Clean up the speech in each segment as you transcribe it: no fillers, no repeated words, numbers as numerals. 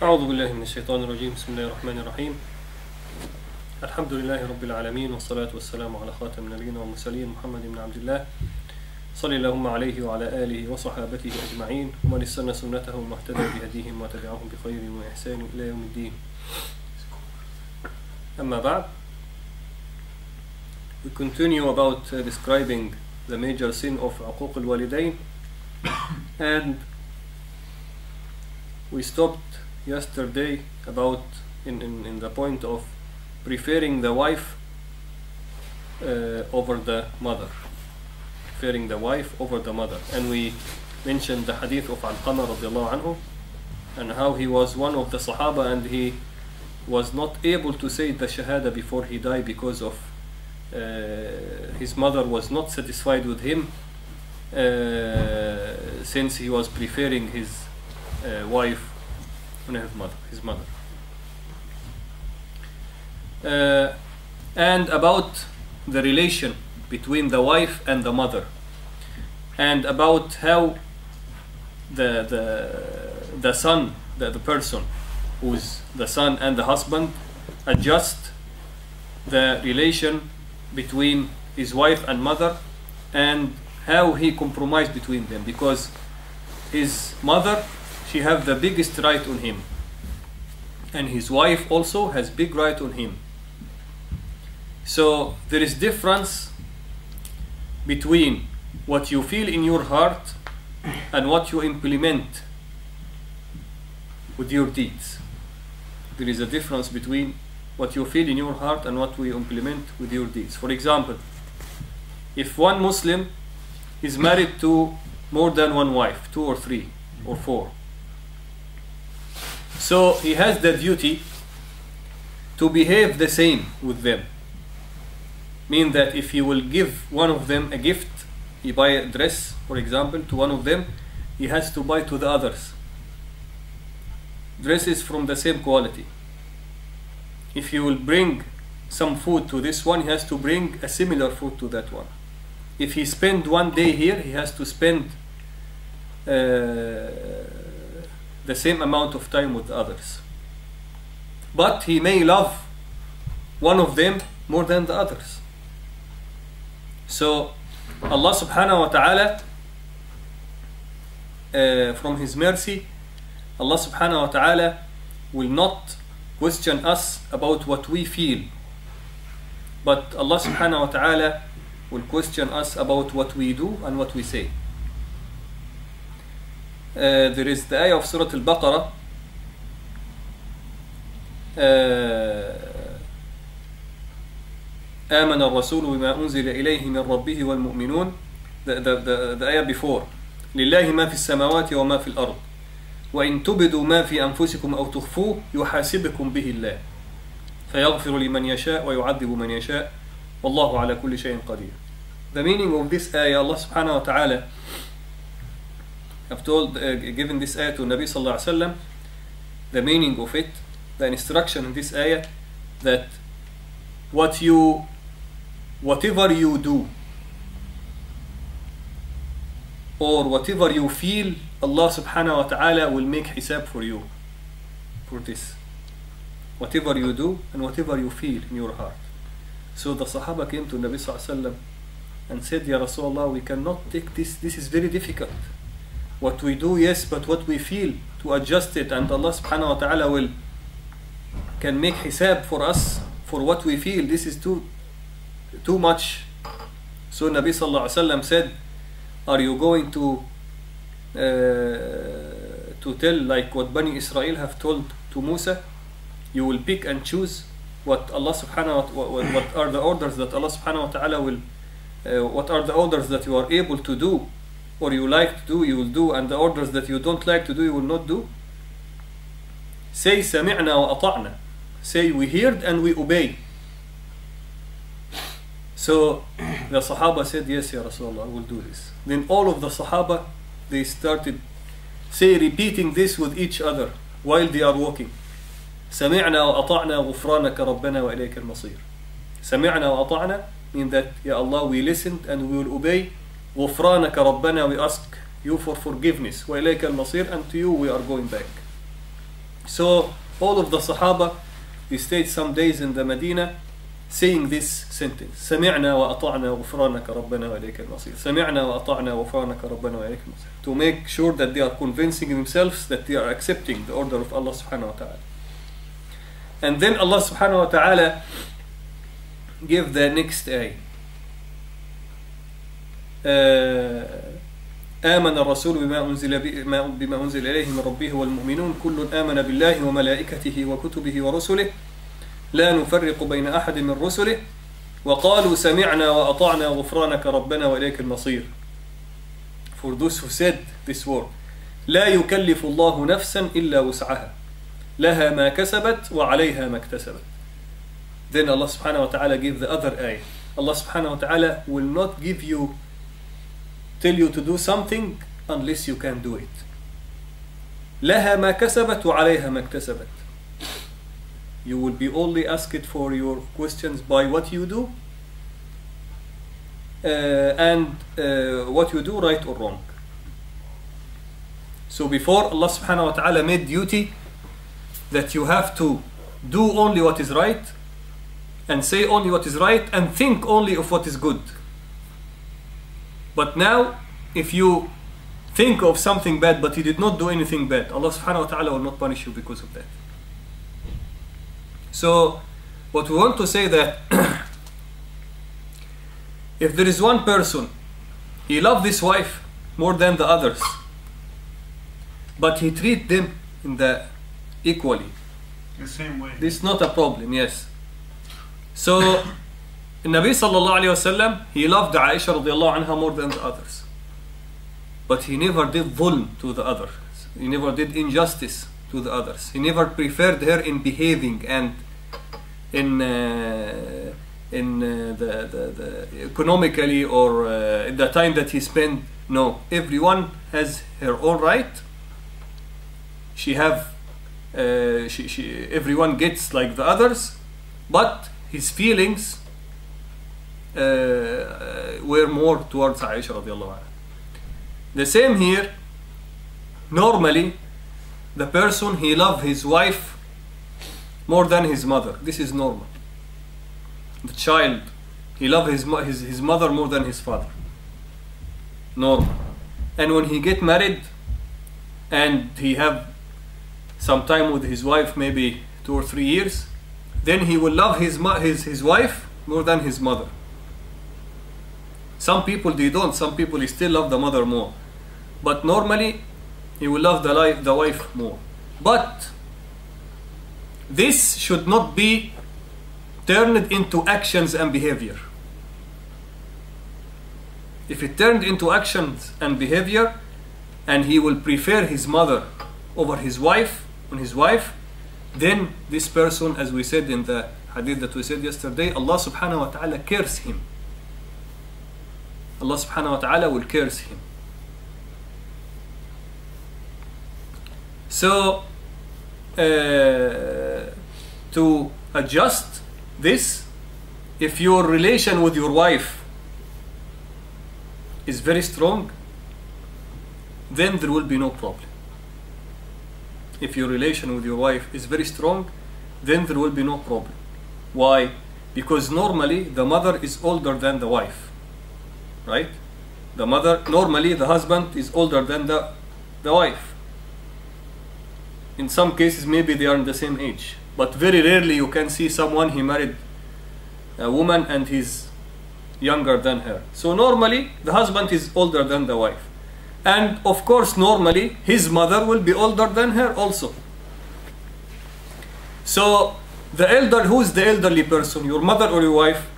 أعوذ بالله من الشيطان الرجيم. بسم الله الرحمن الرحيم. الحمد لله رب العالمين، والصلاة والسلام على خاتم النبيين والمرسلين محمد بن عبد الله صلى اللهم عليه وعلى آله وصحابته أجمعين ومن استنى سنتهم واهتدى بهديهم وتبعهم بخير وإحسان إلى يوم الدين. أما بعد, we continue about describing the major sin of عقوق الوالدين, and we stopped yesterday about in the point of preferring the wife over the mother, and we mentioned the hadith of Alqamah radiallahu anhu, and how he was one of the Sahaba and he was not able to say the Shahada before he died because of his mother was not satisfied with him, since he was preferring his wife on his mother. And about the relation between the wife and the mother, and about how the son, the person who's the son and the husband, adjust the relation between his wife and mother, and how he compromised between them, because his mother, she have the biggest right on him, and his wife also has big right on him. So there is difference between what you feel in your heart and what you implement with your deeds. There is a difference between what you feel in your heart and what we implement with your deeds. For example, if one Muslim is married to more than one wife, 2 or 3 or 4, so he has the duty to behave the same with them. Mean that if he will give one of them a gift, he buy a dress, for example, to one of them, he has to buy to the others dresses from the same quality. If he will bring some food to this one, he has to bring a similar food to that one. If he spend one day here, he has to spend the same amount of time with others. But he may love one of them more than the others. So Allah subhanahu wa ta'ala, from his mercy, Allah subhanahu wa ta'ala will not question us about what we feel, but Allah subhanahu wa ta'ala will question us about what we do and what we say. There is the ayah of Surah Al-Baqarah, آمن الرسول بما أنزل إليه من ربه والمؤمنون, the ayah before, لله ما في السماوات وما في الأرض وإن تبدوا ما في أنفسكم أو تخفوه يحاسبكم به الله فيغفر لمن يشاء ويعذب من يشاء والله على كل شيء قدير. The meaning of this ayah, Allah subhanahu wa ta'ala have told, given this ayah to Nabi sallallahu alaihi wasallam, the meaning of it, the instruction in this ayah, that whatever you do or whatever you feel, Allah subhanahu wa ta'ala will make hisab for you for this. Whatever you do and whatever you feel in your heart. So the Sahaba came to Nabi sallallahu alaihi wasallam and said, Ya Rasulullah, we cannot take this is very difficult. What we do, yes, but what we feel, to adjust it, and Allah subhanahu wa ta'ala can make hisab for us for what we feel. This is too much. So Nabi sallallahu alaihi wasallam said, are you going to tell like what Bani Israel have told to Musa? You will pick and choose what Allah subhanahu wa ta'ala, what are the orders that Allah subhanahu wa ta'ala will, what are the orders that you are able to do, or you like to do, you will do, and the orders that you don't like to do, you will not do. Say سمعنا وأطعنا. Say we heard and we obey. So the Sahaba said, yes, Ya Rasulullah, I will do this. Then all of the Sahaba, they started repeating this with each other while they are walking. سمعنا وأطعنا غفرانك ربنا وإليك المصير. سمعنا وأطعنا mean that, Ya Allah, we listened and we will obey. غفرانك ربنا, we ask you for forgiveness. وإليك المصير, and to you we are going back. So all of the Sahaba, they stayed some days in the Medina saying this sentence: سمعنا وأطعنا غفرانك ربنا وإليك المصير. سمعنا وأطعنا غفرانك ربنا وإليك المصير. To make sure that they are convincing themselves that they are accepting the order of Allah subhanahu wa ta'ala. And then Allah subhanahu wa ta'ala give the next ayah. آمن الرسول بما أنزل إليه من ربه والمؤمنون كل آمن بالله وملائكته وكتبه ورسله لا نفرق بين أحد من رسله وقالوا سمعنا وأطعنا غفرانك ربنا وإليك المصير. For those who said this word: لا يكلف الله نفسا إلا وسعها لها ما كسبت وعليها ما اكتسبت. Then Allah subhanahu wa ta'ala gave the other ayah. Allah subhanahu wa ta'ala will not tell you to do something unless you can do it. لها ما كسبت وعليها ما اكتسبت. You will be only asked for your questions by what you do and what you do right or wrong. So before, Allah subhanahu wa ta'ala made duty that you have to do only what is right and say only what is right and think only of what is good. But now, if you think of something bad but you did not do anything bad, Allah subhanahu wa ta'ala will not punish you because of that. So what we want to say that if there is one person, he loves this wife more than the others, but he treats them equally, the same way, this is not a problem. Yes. So Nabi sallallahu alayhi wasallam, he loved Aisha radiallahu anha more than the others, but he never did dhulm to the others. He never did injustice to the others. He never preferred her in behaving and in the economically or the time that he spent. No, everyone has her own right. Everyone gets like the others, but his feelings were more towards Aisha radiallahu anha. The same here. Normally, the person, he loves his wife more than his mother. This is normal. The child, he loves his mother more than his father. Normal. And when he get married and he have some time with his wife, maybe 2 or 3 years, then he will love his wife more than his mother. Some people, they don't. Some people, they still love the mother more. But normally, he will love the wife more. But this should not be turned into actions and behavior. If it turned into actions and behavior, and he will prefer his mother over his wife, then this person, as we said in the hadith that we said yesterday, Allah subhanahu wa ta'ala curse him. Allah subhanahu wa ta'ala will curse him. So, to adjust this, if your relation with your wife is very strong, then there will be no problem. If your relation with your wife is very strong, then there will be no problem. Why? Because normally the mother is older than the wife, right? Normally the husband is older than the wife. In some cases, maybe they are in the same age, but very rarely you can see someone, he married a woman and he's younger than her. So normally the husband is older than the wife, and of course normally his mother will be older than her also. So who's the elderly person, your mother or your wife?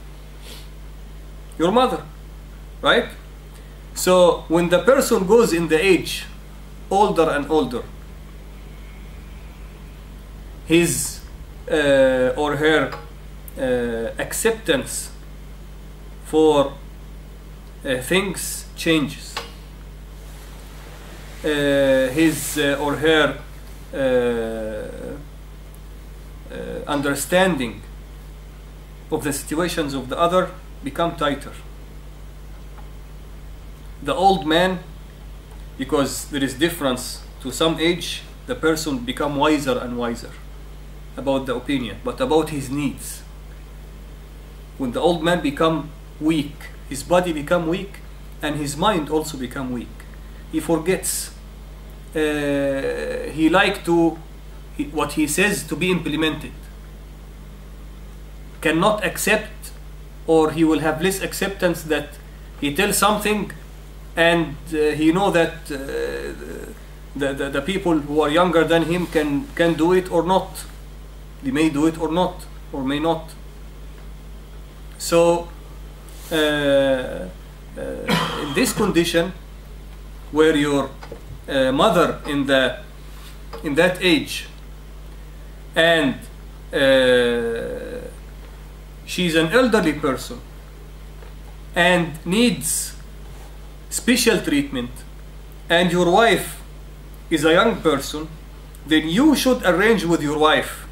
Your mother, right? So when the person goes in the age older and older, his or her acceptance for things changes. His or her understanding of the situations of the other become tighter. The old man, because there is difference to some age the person become wiser and wiser about the opinion, but about his needs. When the old man become weak, his body become weak, and his mind also become weak. He forgets. He like to what he says to be implemented. Cannot accept, or he will have less acceptance that he tells something, and he know that the people who are younger than him can do it or not. They may do it or not, or may not. So in this condition, where your mother in that age, and she's an elderly person and needs special treatment, and your wife is a young person, then you should arrange with your wife.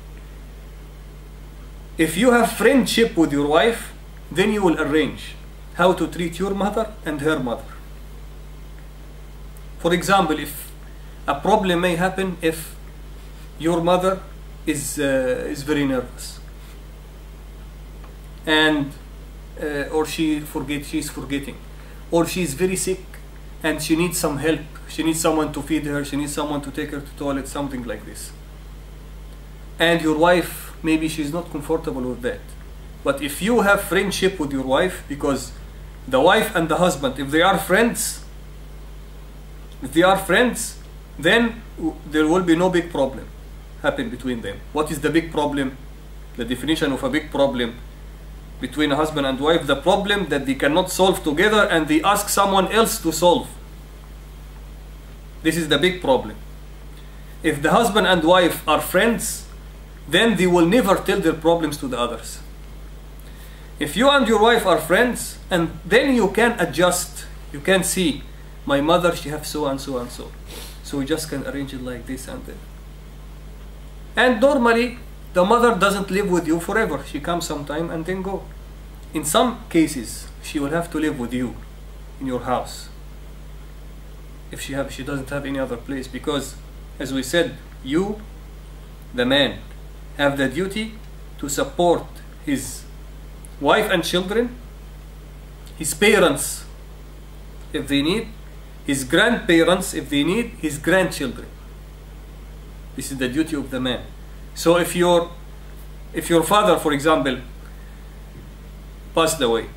If you have friendship with your wife, then you will arrange how to treat your mother and her mother. For example, if a problem may happen if your mother is very nervous, and or she's forgetting, or she's very sick and she needs some help, she needs someone to feed her, she needs someone to take her to toilet, something like this. And your wife, maybe she's not comfortable with that. But if you have friendship with your wife, because the wife and the husband, if they are friends, then there will be no big problem happen between them. What is the big problem? The definition of a big problem between a husband and wife: the problem that they cannot solve together and they ask someone else to solve. This is the big problem. If the husband and wife are friends, then they will never tell their problems to the others. If you and your wife are friends, and then you can adjust, you can see, my mother, she have so and so and so, so we just can arrange it like this and then. And normally the mother doesn't live with you forever. She comes sometime and then go. In some cases she will have to live with you in your house if she doesn't have any other place, because as we said, you, the man, have the duty to support his wife and children, his parents if they need, his grandparents if they need, his grandchildren. This is the duty of the man. So if your father, for example, passed away,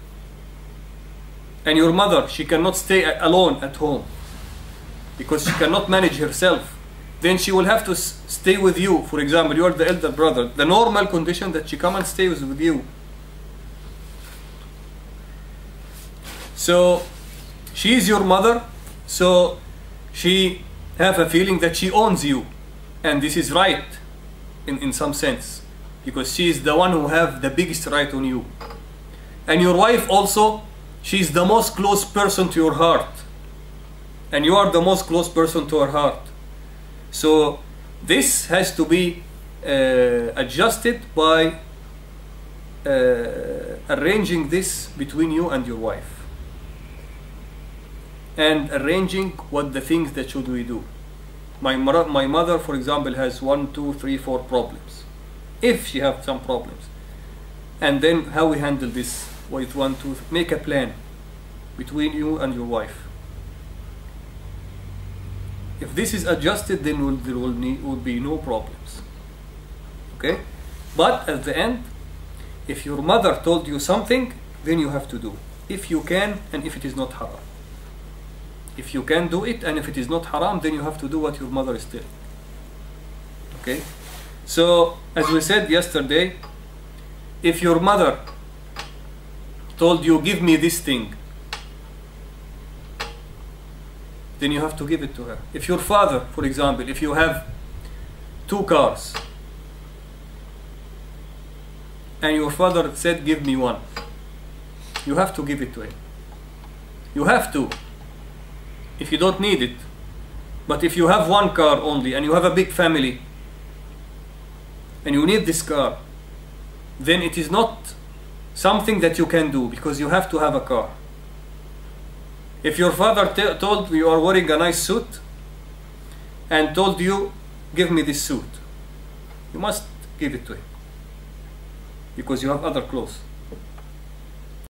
and your mother, she cannot stay alone at home because she cannot manage herself, then she will have to stay with you. For example, you are the elder brother. The normal condition that she come and stays with you. So she is your mother, so she have a feeling that she owns you, and this is right in some sense, because she is the one who have the biggest right on you. And your wife also, she is the most close person to your heart, and you are the most close person to her heart. So this has to be adjusted by arranging this between you and your wife, and arranging what the things that should we do. My mother, for example, has 1, 2, 3, 4 problems. If she have some problems, and then how we handle this with 1, 2, make a plan between you and your wife. If this is adjusted, then there will be no problems. Okay? But at the end, if your mother told you something, then you have to do, if you can and if it is not haram. If you can do it and if it is not haram, then you have to do what your mother is telling. Okay? So as we said yesterday, if your mother told you, give me this thing, then you have to give it to her. If your father, for example, if you have 2 cars and your father said, give me one, you have to give it to him. You have to, if you don't need it. But if you have 1 car only and you have a big family and you need this car, then it is not something that you can do, because you have to have a car. If your father told you are wearing a nice suit and told you, give me this suit. You must give it to him because you have other clothes.